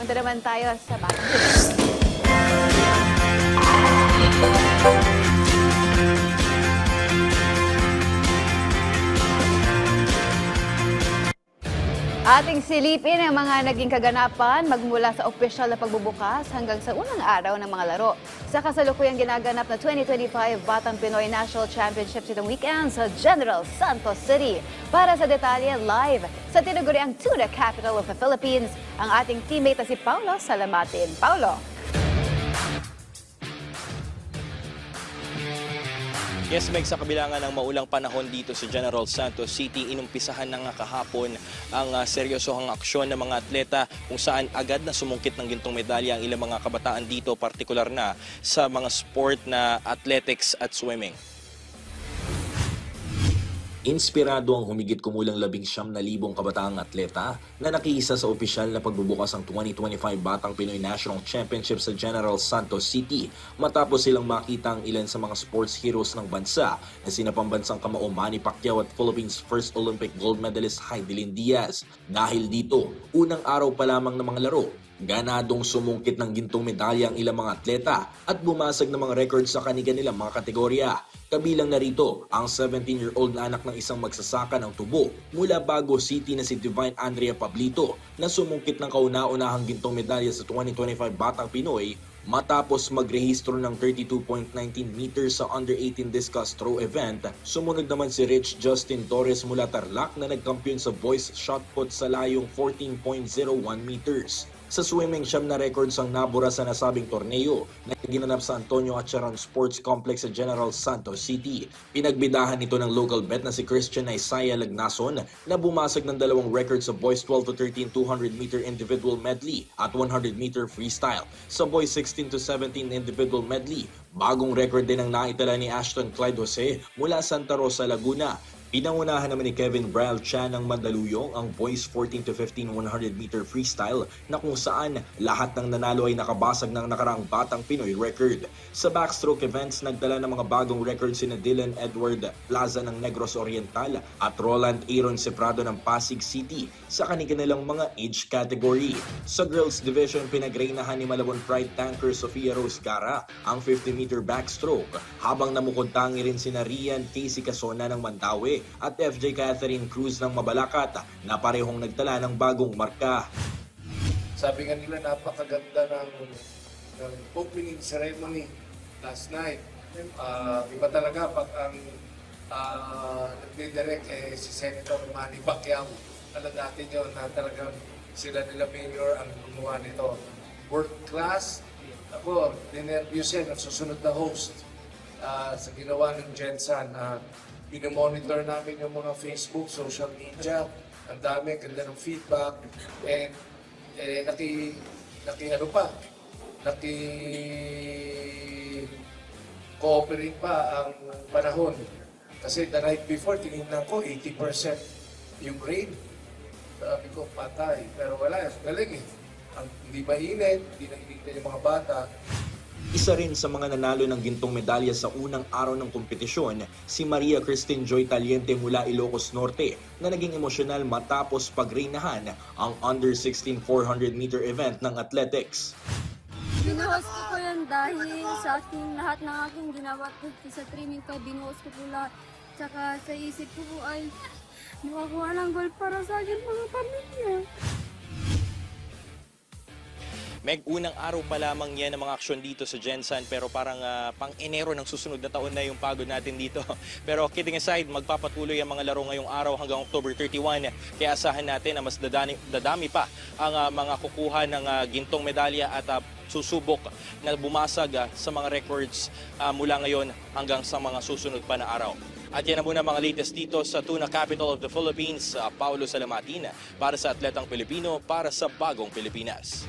Punta naman tayo sa Batang. Ating silipin ang mga naging kaganapan magmula sa opisyal na pagbubukas hanggang sa unang araw ng mga laro. Sa kasalukuyang ginaganap na 2025 Batang Pinoy National Championships itong weekend sa General Santos City. Para sa detalye, live sa tinaguriang Tuna Capital of the Philippines, ang ating teammate na si Paulo Salamatin. Paulo. Yes, Meg, sa kabilangan ng maulang panahon dito sa General Santos City, inumpisahan na nga kahapon ang seryosohang aksyon ng mga atleta kung saan agad na sumungkit ng gintong medalya ang ilang mga kabataan dito, partikular na sa mga sport na athletics at swimming. Inspirado ang humigit kumulang 19,000 kabataang atleta na nakiisa sa opisyal na pagbubukas ng 2025 Batang Pinoy National Championship sa General Santos City matapos silang makita ang ilan sa mga sports heroes ng bansa na sina pambansang kamao Manny Pacquiao at Philippines first Olympic gold medalist Heidelin Diaz. Dahil dito, unang araw pa lamang ng mga laro, ganadong sumungkit ng gintong medalya ang ilang mga atleta at bumasag ng mga records sa kanilang mga kategorya. Kabilang narito ang 17-year-old na anak ng isang magsasaka ng tubo mula Bago City na si Divine Andrea Pablito na sumungkit ng kauna-unahang gintong medalya sa 2025 Batang Pinoy matapos magrehistro ng 32.19 meters sa under-18 discus throw event. Sumunod naman si Rich Justin Torres mula Tarlac na nagkampiyon sa boys shot put sa layong 14.01 meters. Sa swimming, siyam na records ang nabura sa nasabing torneo na ginanap sa Antonio Acharan Sports Complex sa General Santos City. Pinagbidahan nito ng local bet na si Christian Isaiah Lagnason na bumasag ng dalawang records sa boys 12 to 13 200-meter individual medley at 100-meter freestyle. Sa boys 16 to 17 individual medley, bagong record din ang naitala ni Ashton Clyde Jose mula Santa Rosa, Laguna. Pinangunahan naman ni Kevin Braille Chan ng Mandaluyong ang boys 14 to 15 100-meter freestyle na kung saan lahat ng nanalo ay nakabasag ng nakaraang Batang Pinoy record. Sa backstroke events, nagdala ng mga bagong records sina Dylan Edward Plaza ng Negros Oriental at Roland Aaron Ceprado ng Pasig City sa kanilang mga age category. Sa girls division, pinagreinahan ni Malabon Pride tanker Sofia Rose Gara ang 50-meter backstroke habang namukod-tangi rin sina Rian Casey Casona ng Mandaue at FJ Catherine Cruz ng Mabalacat na parehong nagtala ng bagong marka. Sabi nga nila napakaganda ng opening ceremony last night. Iba talaga pag ang nagdidirect si Senator Manny Pacquiao. Alam natin yun na talagang sila nila Mayor ang gumawa nito. World class. Ako, dinervyos yan ang susunod na host sa ginawa ng Jensen. Pinomonitor namin yung mga Facebook, social media, ang dami, ganda ng feedback, and cooperate pa ang panahon. Kasi the night before, tinignan ko, 80% yung rain. Sabi ko, patay. Pero wala, galing eh. Hindi mainit, hindi nakikita yung mga bata. Isa rin sa mga nanalo ng gintong medalya sa unang araw ng kompetisyon, si Maria Christine Joy Taliente mula Ilocos Norte na naging emosyonal matapos pagreinahan ang under-16 400-meter event ng athletics. Binuhos ko po yan dahil sa aking lahat ng aking ginawa ko sa training ko, binuhos ko po lahat. Tsaka sa isip ko po ay makakuha ng goal para sa akin mga pamilya. Meg, unang araw pa lamang yan ng mga aksyon dito sa Jensen pero parang pang-Enero ng susunod na taon na yung pagod natin dito. Pero kidding aside, magpapatuloy ang mga laro ngayong araw hanggang October 31. Kaya asahan natin na mas dadami pa ang mga kukuha ng gintong medalya at susubok na bumasag sa mga records mula ngayon hanggang sa mga susunod pa na araw. At yan na muna mga latest dito sa Tuna Capital of the Philippines, Paulo Salamatin para sa Atletang Pilipino para sa Bagong Pilipinas.